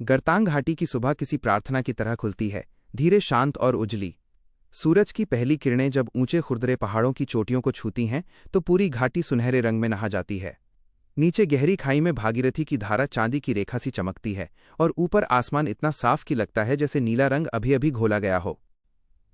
गरतांग घाटी की सुबह किसी प्रार्थना की तरह खुलती है, धीरे, शांत और उजली। सूरज की पहली किरणें जब ऊंचे खुरदरे पहाड़ों की चोटियों को छूती हैं तो पूरी घाटी सुनहरे रंग में नहा जाती है। नीचे गहरी खाई में भागीरथी की धारा चांदी की रेखा सी चमकती है और ऊपर आसमान इतना साफ कि लगता है जैसे नीला रंग अभी अभी घोला गया हो।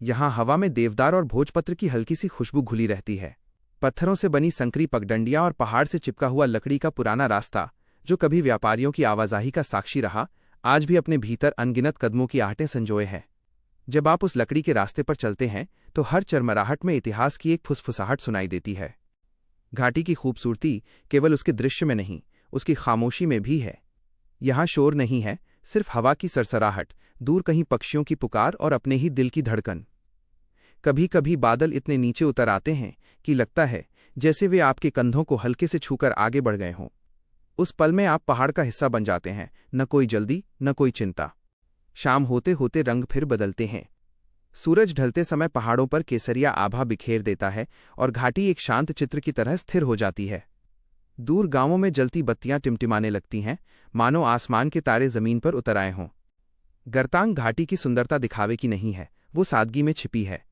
यहाँ हवा में देवदार और भोजपत्र की हल्की सी खुशबू घुली रहती है। पत्थरों से बनी संकरी पगडंडियां और पहाड़ से चिपका हुआ लकड़ी का पुराना रास्ता, जो कभी व्यापारियों की आवाजाही का साक्षी रहा, आज भी अपने भीतर अनगिनत कदमों की आहटें संजोए है। जब आप उस लकड़ी के रास्ते पर चलते हैं तो हर चरमराहट में इतिहास की एक फुसफुसाहट सुनाई देती है। घाटी की खूबसूरती केवल उसके दृश्य में नहीं, उसकी खामोशी में भी है। यहाँ शोर नहीं है, सिर्फ हवा की सरसराहट, दूर कहीं पक्षियों की पुकार और अपने ही दिल की धड़कन। कभी कभी बादल इतने नीचे उतर आते हैं कि लगता है जैसे वे आपके कंधों को हल्के से छूकर आगे बढ़ गए हों। उस पल में आप पहाड़ का हिस्सा बन जाते हैं, न कोई जल्दी, न कोई चिंता। शाम होते होते रंग फिर बदलते हैं। सूरज ढलते समय पहाड़ों पर केसरिया आभा बिखेर देता है और घाटी एक शांत चित्र की तरह स्थिर हो जाती है। दूर गांवों में जलती बत्तियां टिमटिमाने लगती हैं, मानो आसमान के तारे जमीन पर उतर आए हों। गरतांग घाटी की सुंदरता दिखावे की नहीं है, वो सादगी में छिपी है।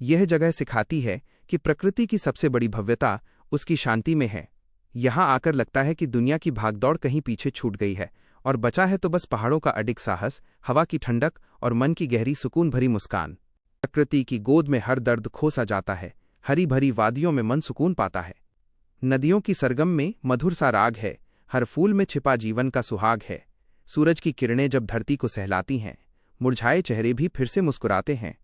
यह जगह सिखाती है कि प्रकृति की सबसे बड़ी भव्यता उसकी शांति में है। यहाँ आकर लगता है कि दुनिया की भागदौड़ कहीं पीछे छूट गई है और बचा है तो बस पहाड़ों का अडिग साहस, हवा की ठंडक और मन की गहरी सुकून भरी मुस्कान। प्रकृति की गोद में हर दर्द खो सा जाता है, हरी भरी वादियों में मन सुकून पाता है। नदियों की सरगम में मधुर सा राग है, हर फूल में छिपा जीवन का सुहाग है। सूरज की किरणें जब धरती को सहलाती हैं, मुरझाए चेहरे भी फिर से मुस्कुराते हैं।